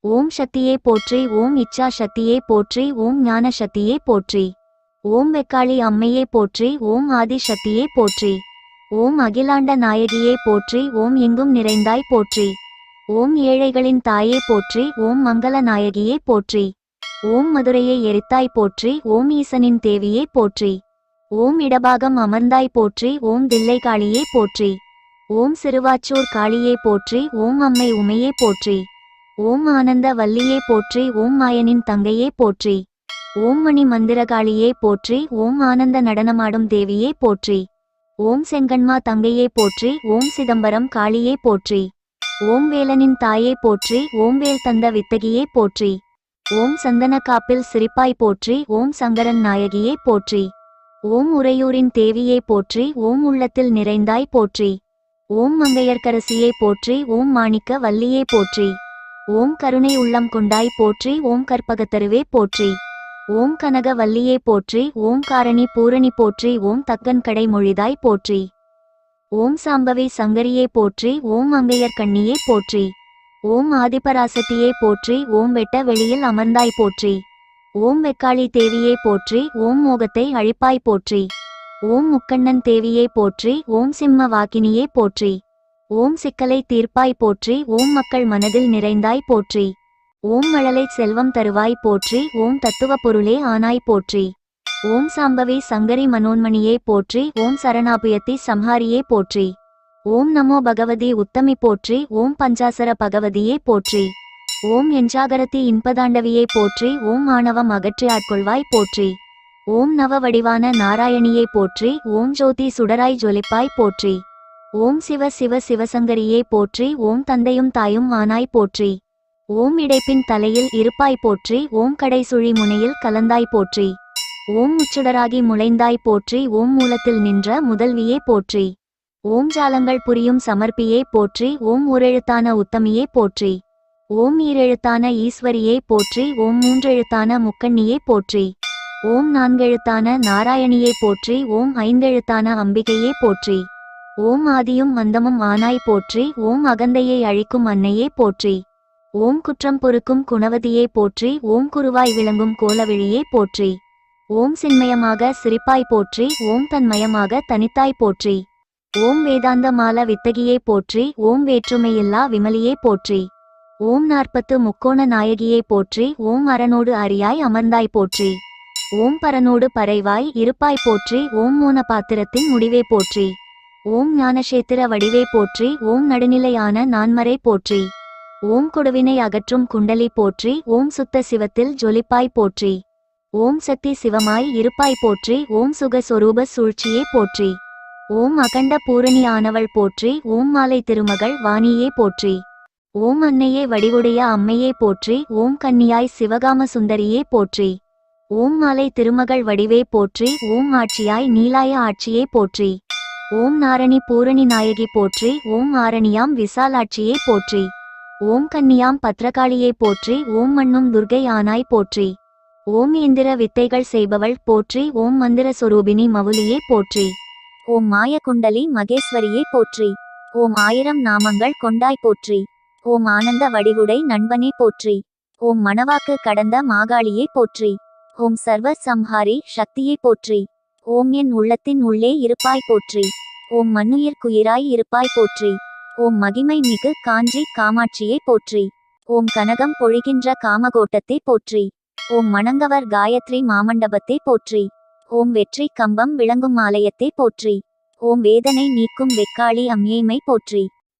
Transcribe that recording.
ஓம் சக்தியே போற்றி. ஓம் இச்சா சக்தியே போற்றி. ஓம் ஞான சக்தியே போற்றி. ஓம் வெக்காளி அம்மையே போற்றி. ஓம் ஆதி சக்தியே போற்றி. ஓம் அகிலாண்ட நாயகியே போற்றி. ஓம் எங்கும் நிறைந்தாய் போற்றி. ஓம் ஏழைகளின் தாயே போற்றி. ஓம் மங்கள நாயகியே போற்றி. ஓம் மதுரையை எரித்தாய் போற்றி. ஓம் ஈசனின் தேவியே போற்றி. ஓம் இடபாகம் அமர்ந்தாய் போற்றி. ஓம் தில்லை காளியே போற்றி. ஓம் சிறுவாச்சூர் காளியே போற்றி. ஓம் அம்மை உமையே போற்றி. ஓம் ஆனந்த வல்லியே போற்றி. ஓம் மாயனின் தங்கையே போற்றி. ஓம் மணி மந்திரகாளியே போற்றி. ஓம் ஆனந்த நடனமாடும் தேவியே போற்றி. ஓம் செங்கண்மா தங்கையே போற்றி. ஓம் சிதம்பரம் காளியே போற்றி. ஓம் வேலனின் தாயே போற்றி. ஓம் வேல் தந்த வித்தகியே போற்றி. ஓம் சந்தன காப்பில் சிரிப்பாய் போற்றி. ஓம் சங்கரன் நாயகியே போற்றி. ஓம் உறையூரின் தேவியே போற்றி. ஓம் உள்ளத்தில் நிறைந்தாய் போற்றி. ஓம் மங்கையர்க்கரசியே போற்றி. ஓம் மாணிக்க வல்லியே போற்றி. ஓம் கருணை உள்ளம் கொண்டாய் போற்றி. ஓம் கற்பகத்தருவே போற்றி. ஓம் கனக வல்லியே போற்றி. ஓம் காரணி பூரணி போற்றி. ஓம் தக்கன் கடை மொழிதாய் போற்றி. ஓம் சாம்பவி சங்கரியே போற்றி. ஓம் மங்கையர் கண்ணியே போற்றி. ஓம் ஆதிபராசக்தியே போற்றி. ஓம் வெட்ட வெளியில் அமர்ந்தாய் போற்றி. ஓம் வெக்காளி தேவியே போற்றி. ஓம் மோகத்தை அழிப்பாய் போற்றி. ஓம் முக்கண்ணன் தேவியே போற்றி. ஓம் சிம்ம வாக்கினியே போற்றி. ஓம் சிக்கலை தீர்ப்பாய் போற்றி. ஓம் மக்கள் மனதில் நிறைந்தாய் போற்றி. ஓம் மழலை செல்வம் தருவாய் போற்றி. ஓம் தத்துவ பொருளே ஆனாய் போற்றி. ஓம் சாம்பவி சங்கரி மனோன்மணியே போற்றி. ஓம் சரணாபுயத்தி சம்ஹாரியே போற்றி. ஓம் நமோ பகவதி உத்தமி போற்றி. ஓம் பஞ்சாசர பகவதியே போற்றி. ஓம் எஞ்சாகரத்தி இன்பதாண்டவியே போற்றி. ஓம் ஆணவம் அகற்றி ஆட்கொள்வாய் போற்றி. ஓம் நவ வடிவான நாராயணியே போற்றி. ஓம் ஜோதி சுடராய் ஜொலிப்பாய் போற்றி. ஓம் சிவ சிவ சிவசங்கரியே போற்றி. ஓம் தந்தையும் தாயும் ஆனாய் போற்றி. ஓம் இடைப்பின் தலையில் இருப்பாய் போற்றி. ஓம் கடைசுழி முனையில் கலந்தாய் போற்றி. ஓம் முச்சுடராகி முளைந்தாய் போற்றி. ஓம் மூலத்தில் நின்ற முதல்வியே போற்றி. ஓம் ஜாலங்கள் புரியும் சமர்ப்பியே போற்றி. ஓம் ஓரெழுத்தான உத்தமியே போற்றி. ஓம் ஈரெழுத்தான ஈஸ்வரியே போற்றி. ஓம் மூன்றெழுத்தான முக்கண்ணியே போற்றி. ஓம் நான்கெழுத்தான நாராயணியே போற்றி. ஓம் ஐந்தெழுத்தான அம்பிகையே போற்றி. ஓம் ஆதியும் அந்தமும் ஆனாய் போற்றி. ஓம் அகந்தையை அழிக்கும் அன்னையே போற்றி. ஓம் குற்றம் பொறுக்கும் குணவதியே போற்றி. ஓம் குருவாய் விளங்கும் கோலவிழியே போற்றி. ஓம் சின்மயமாக சிரிப்பாய் போற்றி. ஓம் தன்மயமாக தனித்தாய் போற்றி. ஓம் வேதாந்த மால வித்தகியே போற்றி. ஓம் வேற்றுமையில்லா விமலியே போற்றி. ஓம் 40 முக்கோண நாயகியே போற்றி. ஓம் அரணோடு அரியாய் அமர்ந்தாய் போற்றி. ஓம் பரனோடு பறைவாய் இருப்பாய் போற்றி. ஓம் மோன பாத்திரத்தின் முடிவே போற்றி. ஓம் ஞானக்ஷேத்திர வடிவே போற்றி. ஓம் நடுநிலையான நான்மறை போற்றி. ஓம் கொடுவினை அகற்றும் குண்டலி போற்றி. ஓம் சுத்த சிவத்தில் ஜொலிப்பாய் போற்றி. ஓம் சக்தி சிவமாய் இருப்பாய் போற்றி. ஓம் சுக சொரூப சூழ்ச்சியே போற்றி. ஓம் அகண்ட பூரணி ஆனவள் போற்றி. ஓம் மாலை திருமகள் வாணியே போற்றி. ஓம் அன்னையே வடிவுடைய அம்மையே போற்றி. ஓம் கன்னியாய் சிவகாம சுந்தரியே போற்றி. ஓம் மாலை திருமகள் வடிவே போற்றி. ஓம் ஆட்சியாய் நீலாய ஆட்சியே போற்றி. ஓம் நாரணி பூரணி நாயகி போற்றி. ஓம் ஆரணியாம் விசாலாட்சியே போற்றி. ஓம் கன்னியாம் பத்ரகாளியே போற்றி. ஓம் மண்ணும் துர்கை ஆனாய் போற்றி. ஓம் இந்திர வித்தைகள் செய்பவள் போற்றி. ஓம் மந்திர சொரூபினி மவுலியே போற்றி. ஓம் மாய குண்டலி மகேஸ்வரியே போற்றி. ஓம் 1000 நாமங்கள் கொண்டாய் போற்றி. ஓம் ஆனந்த வடிவுடை நண்பனே போற்றி. ஓம் மணவாக்கு கடந்த மாகாளியே போற்றி. ஓம் சர்வ சம்ஹாரி சக்தியே போற்றி. ஓம் என் உள்ளத்தின் உள்ளே இருப்பாய் போற்றி. ஓம் மண்ணுயிர் குயிராய் இருப்பாய் போற்றி. ஓம் மகிமை மிகு காஞ்சி காமாட்சியே போற்றி. ஓம் கனகம் பொழிகின்ற காமகோட்டத்தை போற்றி. ஓம் மணங்கவர் காயத்ரி மாமண்டபத்தை போற்றி. ஓம் வெற்றி கம்பம் விளங்கும் ஆலயத்தை போற்றி. ஓம் வேதனை நீக்கும் வெக்காளி அம்மையை போற்றி.